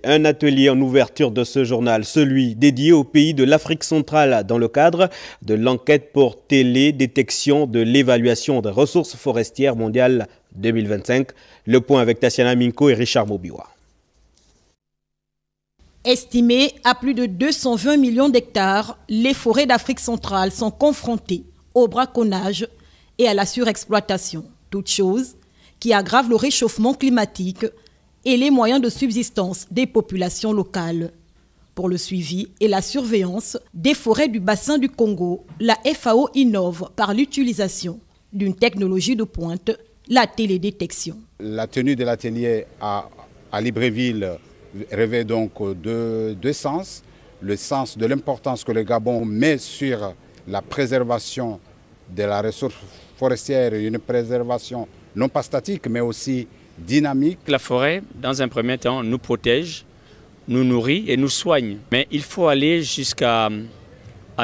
un atelier en ouverture de ce journal, celui dédié au pays de l'Afrique centrale dans le cadre de l'enquête pour télédétection de l'évaluation des ressources forestières mondiales 2025. Le point avec Tatiana Minko et Richard Mobiwa. Estimées à plus de 220 millions d'hectares, les forêts d'Afrique centrale sont confrontées au braconnage et à la surexploitation, toutes choses qui aggravent le réchauffement climatique et les moyens de subsistance des populations locales. Pour le suivi et la surveillance des forêts du bassin du Congo, la FAO innove par l'utilisation d'une technologie de pointe, la télédétection. La tenue de l'atelier à Libreville revêt donc deux sens. Le sens de l'importance que le Gabon met sur la préservation de la ressource forestière, une préservation non pas statique mais aussi dynamique. La forêt, dans un premier temps, nous protège, nous nourrit et nous soigne. Mais il faut aller jusqu'à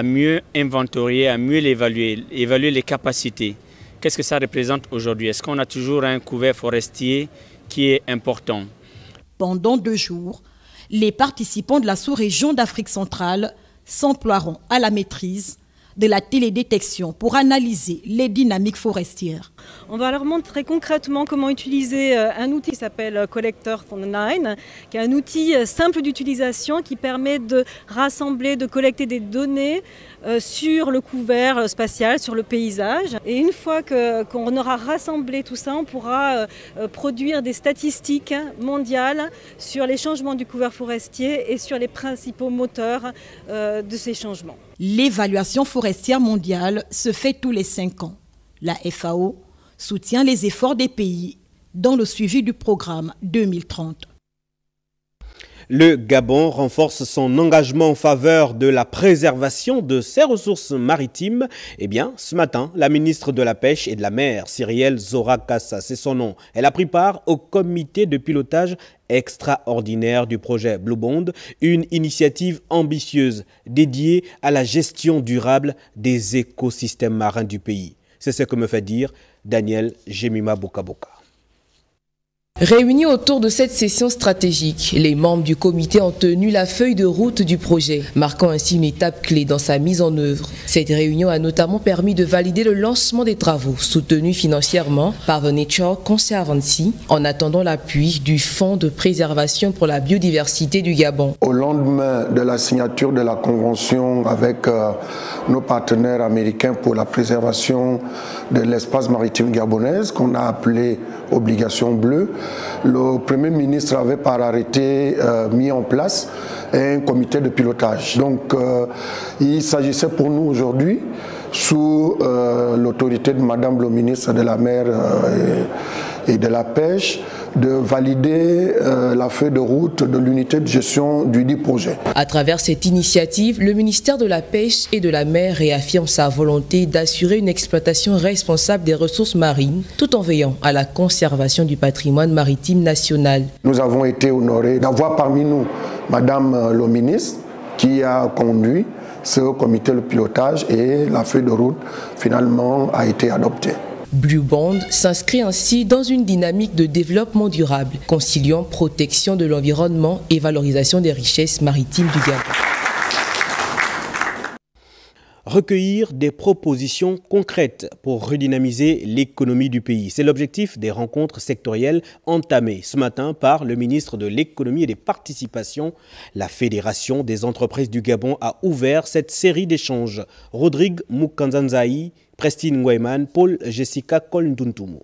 mieux inventorier, à mieux l'évaluer, évaluer les capacités. Qu'est-ce que ça représente aujourd'hui? Est-ce qu'on a toujours un couvert forestier qui est important? Pendant 2 jours, les participants de la sous-région d'Afrique centrale s'emploieront à la maîtrise de la télédétection pour analyser les dynamiques forestières. On va leur montrer concrètement comment utiliser un outil qui s'appelle Collector for the Nine, qui est un outil simple d'utilisation qui permet de rassembler, de collecter des données sur le couvert spatial, sur le paysage. Et une fois qu'on aura rassemblé tout ça, on pourra produire des statistiques mondiales sur les changements du couvert forestier et sur les principaux moteurs de ces changements. L'évaluation forestière mondiale se fait tous les 5 ans. La FAO soutient les efforts des pays dans le suivi du programme 2030. Le Gabon renforce son engagement en faveur de la préservation de ses ressources maritimes. Eh bien, ce matin, la ministre de la Pêche et de la Mer, Cyrielle Zora-Kassa, c'est son nom, elle a pris part au comité de pilotage extraordinaire du projet Blue Bond, une initiative ambitieuse dédiée à la gestion durable des écosystèmes marins du pays. C'est ce que me fait dire Daniel Jemima Bokaboka. Réunis autour de cette session stratégique, les membres du comité ont tenu la feuille de route du projet, marquant ainsi une étape clé dans sa mise en œuvre. Cette réunion a notamment permis de valider le lancement des travaux soutenus financièrement par The Nature Conservancy en attendant l'appui du Fonds de préservation pour la biodiversité du Gabon. Au lendemain de la signature de la convention avec nos partenaires américains pour la préservation de l'espace maritime gabonaise, qu'on a appelé Obligation Bleue, le Premier ministre avait par arrêté mis en place un comité de pilotage. Donc il s'agissait pour nous aujourd'hui, sous l'autorité de Madame le ministre de la Mer et de la Pêche, de valider la feuille de route de l'unité de gestion du dit projet. À travers cette initiative, le ministère de la Pêche et de la Mer réaffirme sa volonté d'assurer une exploitation responsable des ressources marines, tout en veillant à la conservation du patrimoine maritime national. Nous avons été honorés d'avoir parmi nous Madame le ministre qui a conduit ce comité de pilotage et la feuille de route finalement a été adoptée. Blue Bond s'inscrit ainsi dans une dynamique de développement durable, conciliant protection de l'environnement et valorisation des richesses maritimes du Gabon. Recueillir des propositions concrètes pour redynamiser l'économie du pays. C'est l'objectif des rencontres sectorielles entamées ce matin par le ministre de l'économie et des participations. La Fédération des entreprises du Gabon a ouvert cette série d'échanges. Rodrigue Mukanzanzaï, Prestine Ngwayman, Paul Jessica Kolnduntumu.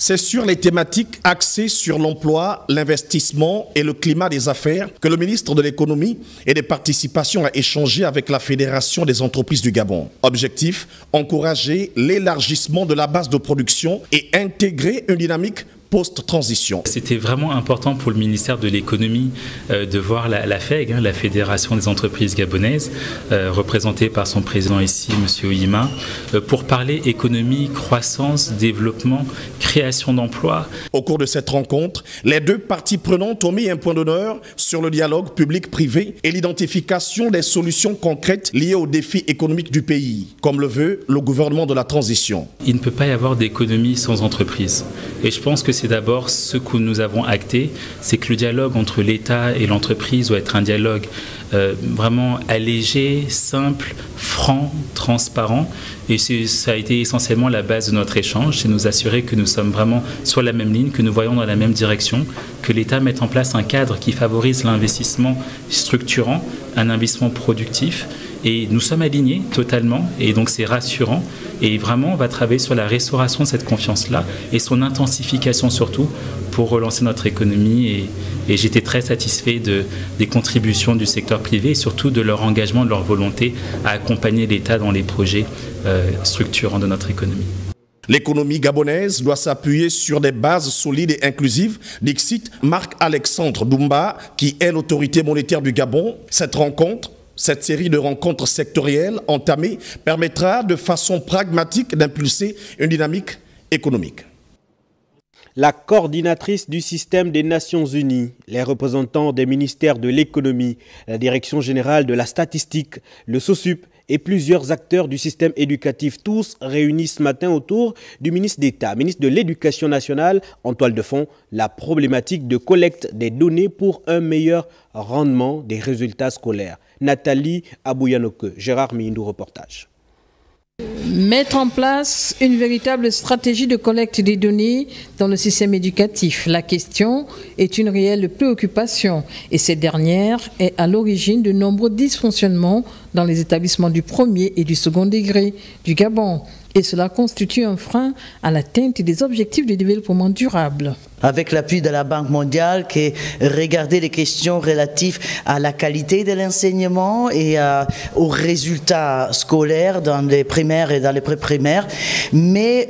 C'est sur les thématiques axées sur l'emploi, l'investissement et le climat des affaires que le ministre de l'économie et des participations a échangé avec la Fédération des entreprises du Gabon. Objectif, encourager l'élargissement de la base de production et intégrer une dynamique post-transition. C'était vraiment important pour le ministère de l'économie de voir la FEG, la Fédération des entreprises gabonaises, représentée par son président ici, M. Oyima, pour parler économie, croissance, développement, création d'emplois. Au cours de cette rencontre, les deux parties prenantes ont mis un point d'honneur sur le dialogue public-privé et l'identification des solutions concrètes liées aux défis économiques du pays, comme le veut le gouvernement de la transition. Il ne peut pas y avoir d'économie sans entreprise. Et je pense que c'est d'abord ce que nous avons acté, c'est que le dialogue entre l'État et l'entreprise doit être un dialogue vraiment allégé, simple, franc, transparent. Et ça a été essentiellement la base de notre échange, c'est nous assurer que nous sommes vraiment sur la même ligne, que nous voyons dans la même direction, que l'État mette en place un cadre qui favorise l'investissement structurant, un investissement productif. Et nous sommes alignés totalement, et donc c'est rassurant. Et vraiment, on va travailler sur la restauration de cette confiance-là et son intensification surtout pour relancer notre économie. Et j'étais très satisfait des contributions du secteur privé et surtout de leur engagement, de leur volonté à accompagner l'État dans les projets structurants de notre économie. L'économie gabonaise doit s'appuyer sur des bases solides et inclusives, dixit Marc-Alexandre Doumba, qui est l'autorité monétaire du Gabon. Cette série de rencontres sectorielles entamées permettra de façon pragmatique d'impulser une dynamique économique. La coordinatrice du système des Nations Unies, les représentants des ministères de l'économie, la direction générale de la statistique, le SOSUP et plusieurs acteurs du système éducatif, tous réunis ce matin autour du ministre d'État, ministre de l'Éducation nationale, en toile de fond, la problématique de collecte des données pour un meilleur rendement des résultats scolaires. Nathalie Abouyanoke, Gérard Mindou, reportage. Mettre en place une véritable stratégie de collecte des données dans le système éducatif. La question est une réelle préoccupation et cette dernière est à l'origine de nombreux dysfonctionnements dans les établissements du premier et du second degré du Gabon. Et cela constitue un frein à l'atteinte des objectifs de développement durable. Avec l'appui de la Banque mondiale, qui est regarder les questions relatives à la qualité de l'enseignement et aux résultats scolaires dans les primaires et dans les pré-primaires. Mais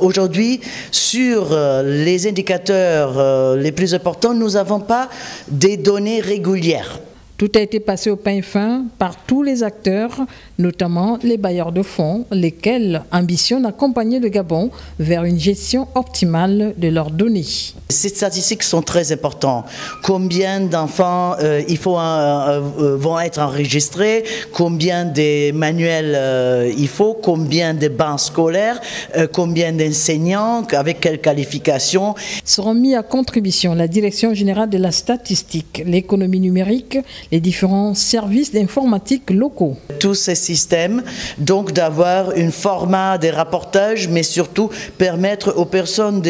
aujourd'hui, sur les indicateurs les plus importants, nous n'avons pas des données régulières. Tout a été passé au pain fin par tous les acteurs, notamment les bailleurs de fonds, lesquels ambitionnent d'accompagner le Gabon vers une gestion optimale de leurs données. Ces statistiques sont très importantes. Combien d'enfants vont être enregistrés, combien de manuels il faut, combien de bancs scolaires, combien d'enseignants, avec quelle qualification. Seront mis à contribution la Direction générale de la statistique, l'économie numérique, les différents services d'informatique locaux. Tous ces systèmes, donc d'avoir un format de rapportage, mais surtout permettre aux personnes,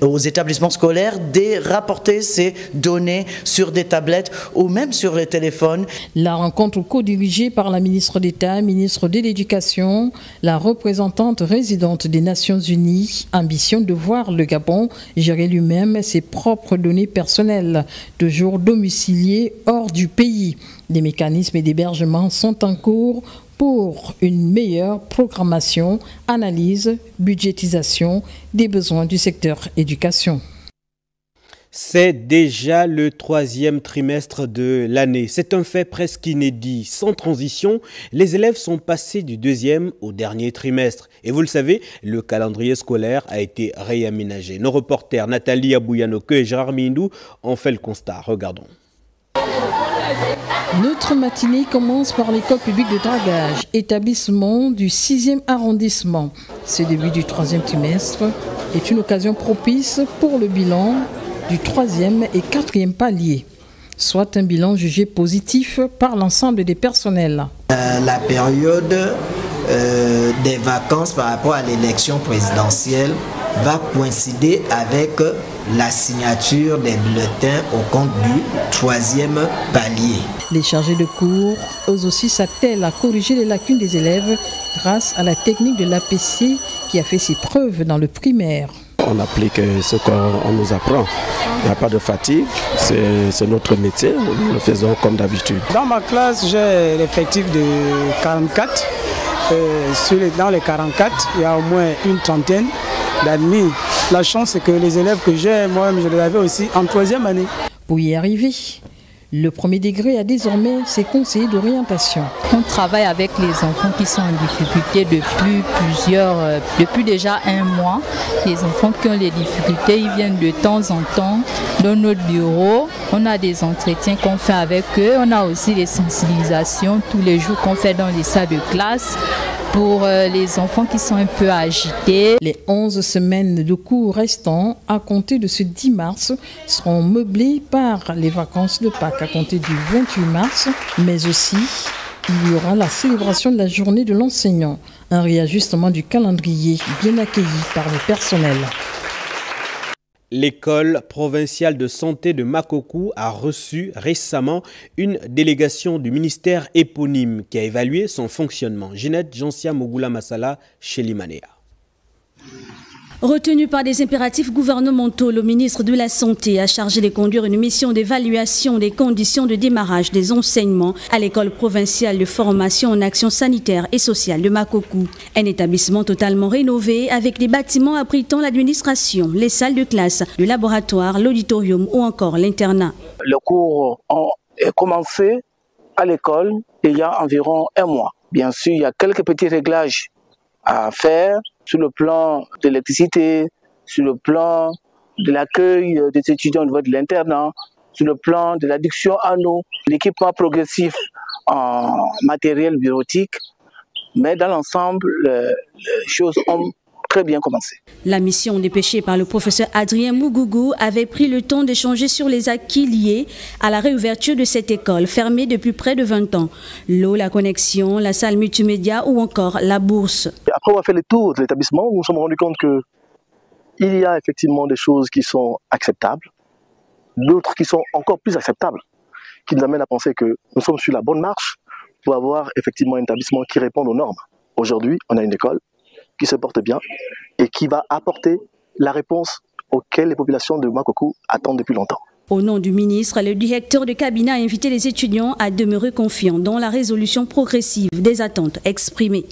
aux établissements scolaires de rapporter ces données sur des tablettes ou même sur les téléphones. La rencontre co-dirigée par la ministre d'État, ministre de l'Éducation, la représentante résidente des Nations Unies, ambition de voir le Gabon gérer lui-même ses propres données personnelles, toujours domiciliées hors du pays. Des mécanismes d'hébergement sont en cours pour une meilleure programmation, analyse, budgétisation des besoins du secteur éducation. C'est déjà le 3e trimestre de l'année. C'est un fait presque inédit. Sans transition, les élèves sont passés du 2e au dernier trimestre. Et vous le savez, le calendrier scolaire a été réaménagé. Nos reporters Nathalie Abouyanoke et Gérard Mindou ont fait le constat. Regardons. Notre matinée commence par l'école publique de Dragage, établissement du 6e arrondissement. Ce début du 3e trimestre est une occasion propice pour le bilan du 3e et 4e palier, soit un bilan jugé positif par l'ensemble des personnels. La période des vacances par rapport à l'élection présidentielle va coïncider avec la signature des bulletins au compte du 3e palier. Les chargés de cours, eux aussi, s'attellent à corriger les lacunes des élèves grâce à la technique de l'APC qui a fait ses preuves dans le primaire. On applique ce qu'on nous apprend. Il n'y a pas de fatigue, c'est notre métier, nous le faisons comme d'habitude. Dans ma classe, j'ai l'effectif de 44. Dans les 44, il y a au moins une trentaine d'admis. La chance, c'est que les élèves que j'ai, moi-même, je les avais aussi en 3e année. Pour y arriver, le premier degré a désormais ses conseillers d'orientation. On travaille avec les enfants qui sont en difficulté depuis déjà un mois. Les enfants qui ont les difficultés, ils viennent de temps en temps dans notre bureau. On a des entretiens qu'on fait avec eux. On a aussi des sensibilisations tous les jours qu'on fait dans les salles de classe pour les enfants qui sont un peu agités. Les 11 semaines de cours restants à compter de ce 10 mars seront meublées par les vacances de Pâques à compter du 28 mars, mais aussi il y aura la célébration de la journée de l'enseignant, un réajustement du calendrier bien accueilli par le personnel. L'école provinciale de santé de Makokou a reçu récemment une délégation du ministère éponyme qui a évalué son fonctionnement. Ginette Jansia Mogula Masala chez Limanea. Retenu par des impératifs gouvernementaux, le ministre de la Santé a chargé de conduire une mission d'évaluation des conditions de démarrage des enseignements à l'école provinciale de formation en action sanitaire et sociale de Makokou. Un établissement totalement rénové avec des bâtiments abritant l'administration, les salles de classe, le laboratoire, l'auditorium ou encore l'internat. Les cours ont commencé à l'école il y a environ un mois. Bien sûr, il y a quelques petits réglages à faire sur le plan de l'électricité, sur le plan de l'accueil des étudiants au niveau de l'internat, sur le plan de l'adduction à l'eau, l'équipement progressif en matériel bureautique. Mais dans l'ensemble, les choses ont très bien commencé. La mission dépêchée par le professeur Adrien Mougougou avait pris le temps d'échanger sur les acquis liés à la réouverture de cette école fermée depuis près de 20 ans. L'eau, la connexion, la salle multimédia ou encore la bourse. Après avoir fait le tour de l'établissement, nous nous sommes rendus compte qu'il y a effectivement des choses qui sont acceptables, d'autres qui sont encore plus acceptables, qui nous amènent à penser que nous sommes sur la bonne marche pour avoir effectivement un établissement qui répond aux normes. Aujourd'hui, on a une école qui se porte bien et qui va apporter la réponse auxquelles les populations de Makokou attendent depuis longtemps. Au nom du ministre, le directeur de cabinet a invité les étudiants à demeurer confiants dans la résolution progressive des attentes exprimées.